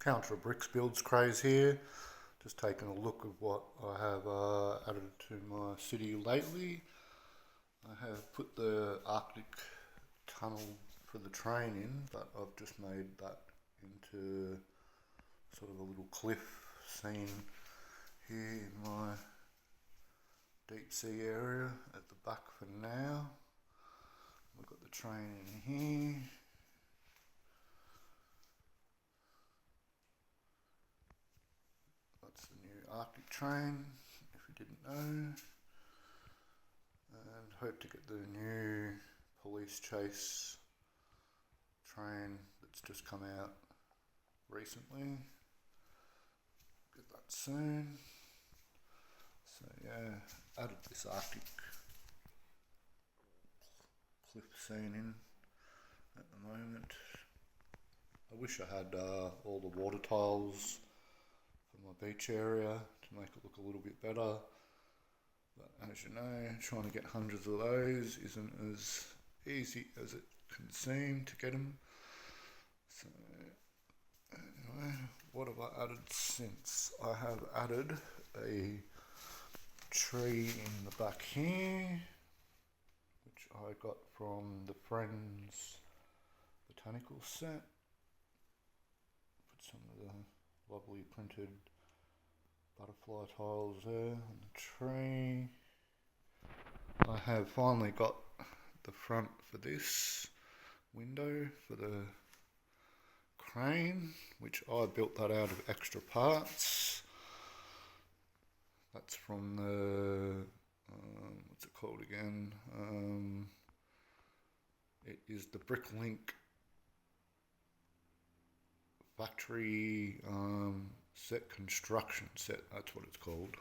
Counter Bricks Builds Craze here. Just taking a look at what I have added to my city lately. I have put the Arctic tunnel for the train in, but I've just made that into sort of a little cliff scene here in my deep sea area at the back for now. We've got the train in here. That's the new Arctic train, if you didn't know. And hope to get the new police chase train that's just come out recently. Get that soon. So yeah, added this Arctic cliff scene in at the moment. I wish I had all the water tiles for my beach area to make it look a little bit better. But as you know, trying to get hundreds of those isn't as easy as it can seem to get them. So anyway, what have I added since? I have added a tree in the back here, which I got from the Friends Botanical set. Put some of the lovely printed butterfly tiles there on the tree. I have finally got the front for this window for the crane, which I built that out of extra parts. That's from the what's it called again? It is the Bricklink factory set construction set. That's what it's called.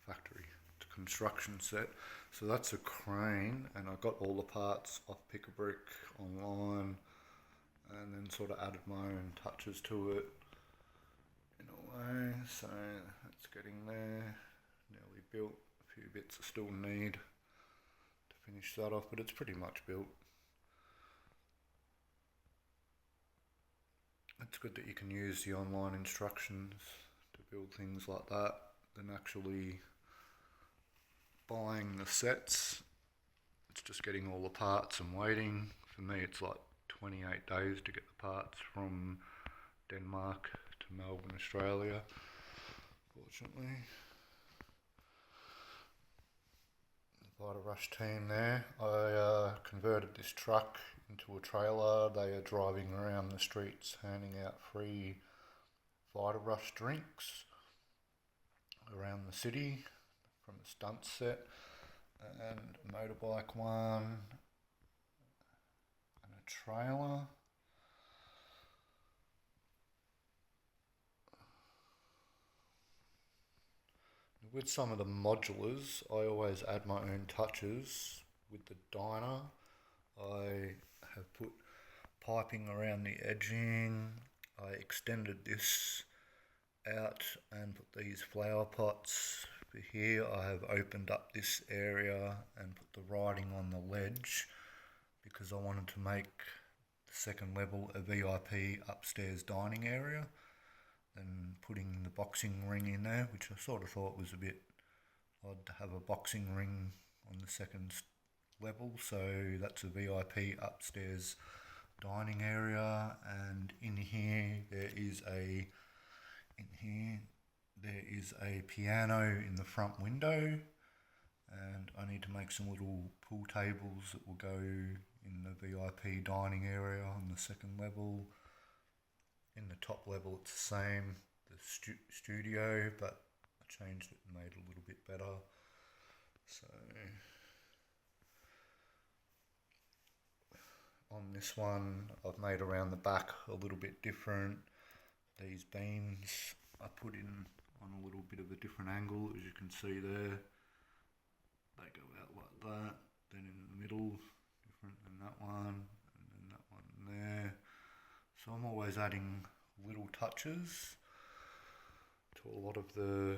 Factory construction set. So that's a crane, and I got all the parts off Pick a Brick online, and then sort of added my own touches to it in a way. So that's getting there, nearly built. A few bits I still need to finish that off, but it's pretty much built. It's good that you can use the online instructions to build things like that than actually buying the sets. It's just getting all the parts and waiting. For me, it's like 28 days to get the parts from Denmark to Melbourne, Australia, fortunately. The Vita Rush team there. I converted this truck into a trailer. They are driving around the streets handing out free Vita Rush drinks around the city from a stunt set, and a motorbike one, and a trailer. With some of the modulars, I always add my own touches. With the diner, I have put piping around the edging. I extended this out and put these flower pots. For here, I have opened up this area and put the writing on the ledge because I wanted to make the second level a VIP upstairs dining area. And putting the boxing ring in there, which I sort of thought was a bit odd to have a boxing ring on the second level. So that's a VIP upstairs dining area, and in here there is a piano in the front window, and I need to make some little pool tables that will go in the VIP dining area on the second level. In the top level it's the same, the studio, but I changed it and made it a little bit better. So on this one I've made around the back a little bit different. These beams I put in on a little bit of a different angle, as you can see there. They go out like that, then in the middle different than that one, and then that one there. So I'm always adding little touches to a lot of the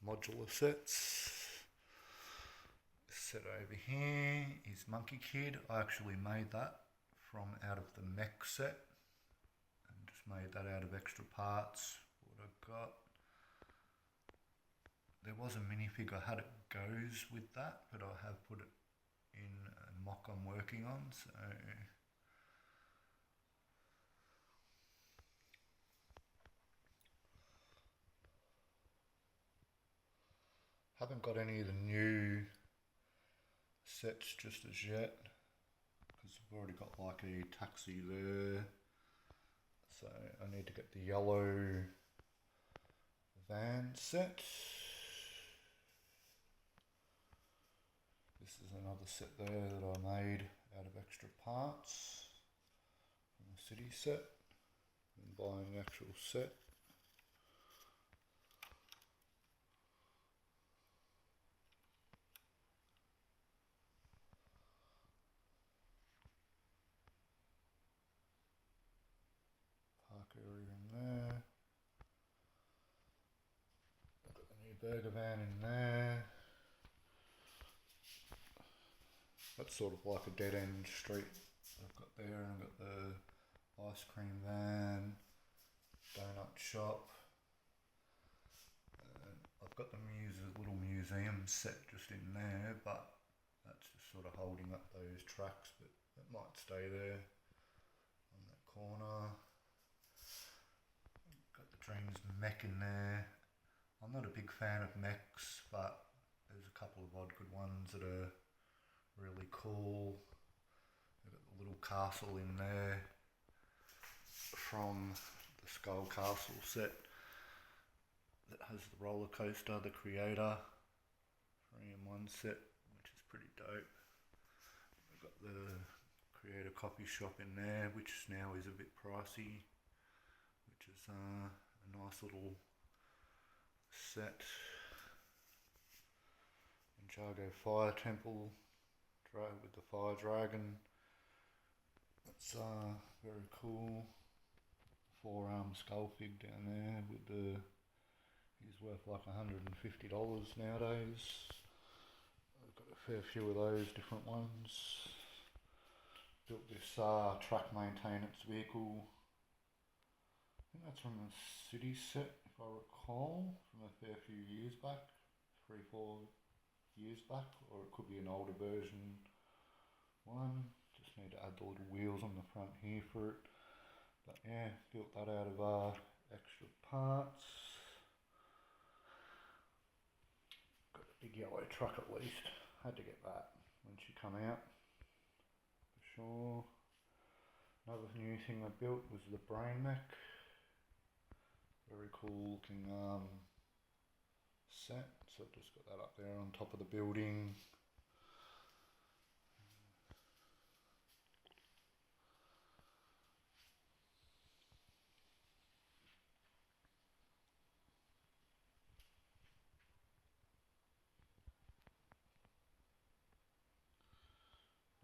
modular sets. This set over here is Monkey Kid. I actually made that from out of the mech set and just just made that out of extra parts. What I've got. There was a minifig I had it goes with that, but I have put it in a mock I'm working on, so haven't got any of the new sets just as yet, because I've already got like a taxi there, so I need to get the yellow van set. This is another set there that I made out of extra parts from the city set and buying the actual set. Park area in there. I've got the new burger van in there. That's sort of like a dead end street I've got there, and I've got the ice cream van, donut shop. I've got the little museum set just in there, but that's just sort of holding up those tracks, but it might stay there on that corner. Got the Dreams mech in there. I'm not a big fan of mechs, but there's a couple of odd good ones that are really cool. I've got the little castle in there from the Skull Castle set that has the roller coaster, the Creator 3-in-1 set, which is pretty dope. I've got the Creator coffee shop in there, which now is a bit pricey, which is a nice little set. Ninjago Fire Temple with the fire dragon. That's very cool. 4-arm skull fig down there with the. He's worth like $150 nowadays. I've got a fair few of those different ones. Built this track maintenance vehicle. I think that's from the city set, if I recall, from a fair few years back, 3-4 years back, or it could be an older version one. Just need to add the little wheels on the front here for it. But yeah, built that out of extra parts. Got a big yellow truck at least. Had to get that when she come out, for sure. Another new thing I built was the Brain Mech. Very cool looking set. So I've just got that up there on top of the building.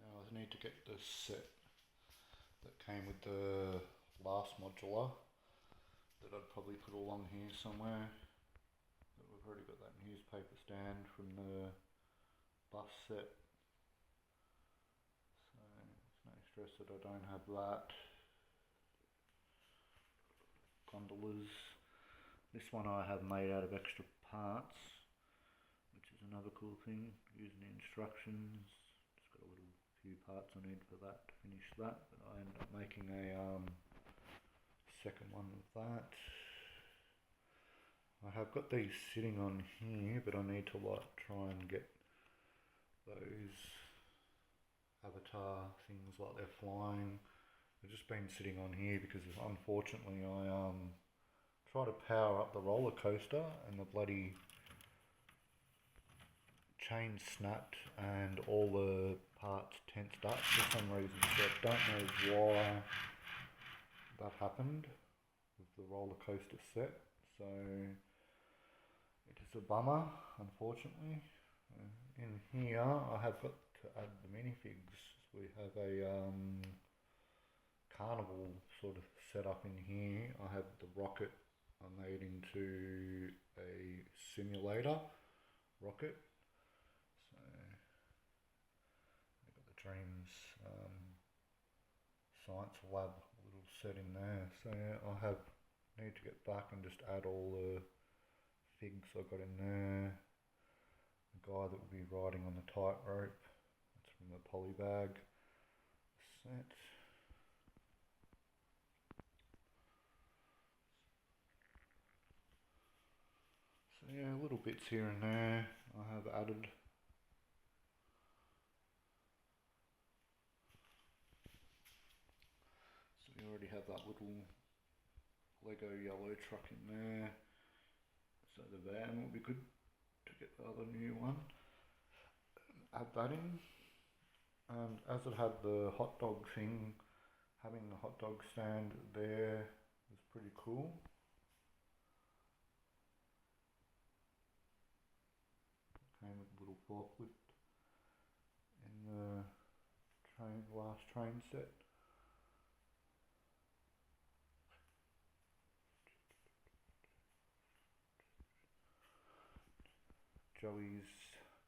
Now I need to get the set that came with the last modular that I'd probably put along here somewhere. But we've already got that newspaper stand from the bus set, so it's no stress that I don't have that. Gondolas. This one I have made out of extra parts, which is another cool thing, using the instructions. Just got a little few parts I need for that to finish that, but I ended up making a second one with that. I have got these sitting on here, but I need to try and get those avatar things like they're flying. They've just been sitting on here because unfortunately I tried to power up the roller coaster and the bloody chain snapped and all the parts tensed up for some reason. So I don't know why that happened with the roller coaster set. So it is a bummer, unfortunately. In here I have got to add the minifigs. We have a carnival sort of set up in here. I have the rocket I made into a simulator rocket. So I've got the Dreams Science Lab little set in there. So yeah, need to get back and just add all the figs I got in there. The guy that will be riding on the tightrope, that's from the polybag set. So yeah, little bits here and there I have added. So we already have that little Lego yellow truck in there. So the van will be good to get the other new one. Add that in. And as it had the hot dog thing, having the hot dog stand there was pretty cool. Came with a little forklift in the last train set. Joey's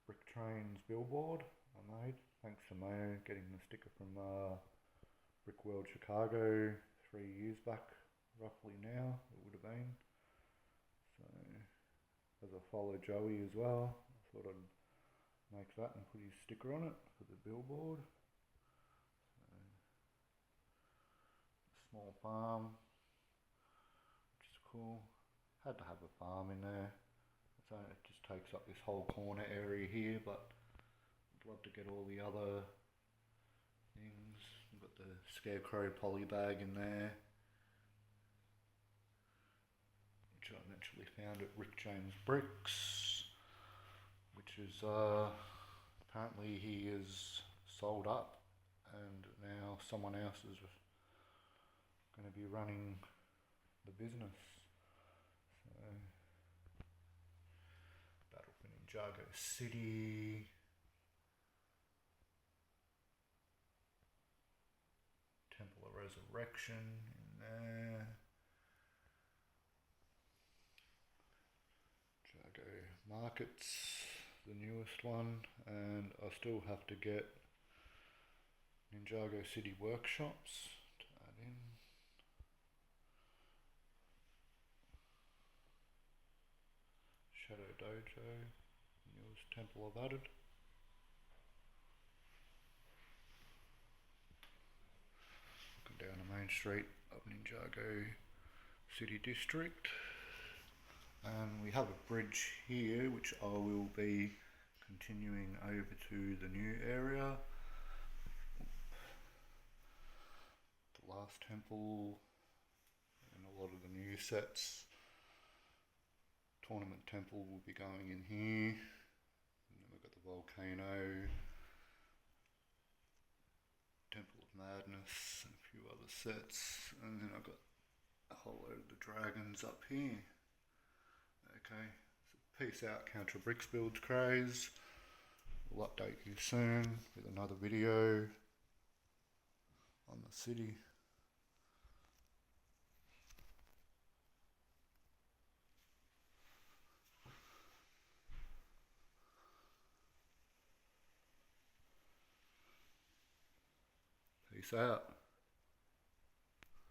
Brick Trains billboard I made, thanks to Mayo getting the sticker from Brick World Chicago 3 years back, roughly now, it would have been. So, as I follow Joey as well, I thought I'd make that and put his sticker on it for the billboard. So, a small farm, which is cool. Had to have a farm in there. So it just takes up this whole corner area here, but I'd love to get all the other things. We've got the Scarecrow polybag in there, which I eventually found at Rick James Bricks, which is apparently he is sold up and now someone else is going to be running the business. So Battle for Ninjago City. Temple of Resurrection in there. Ninjago Markets, the newest one, and I still have to get Ninjago City Workshops to add in. Shadow Dojo, newest temple I've added. Looking down the main street of Ninjago City District. And we have a bridge here which I will be continuing over to the new area. The last temple and a lot of the new sets. Tournament temple will be going in here. And then we've got the volcano, Temple of Madness, and a few other sets. And then I've got a whole load of the dragons up here. Okay, so peace out, Counter Bricks Builds Craze. We'll update you soon with another video on the city. Peace out.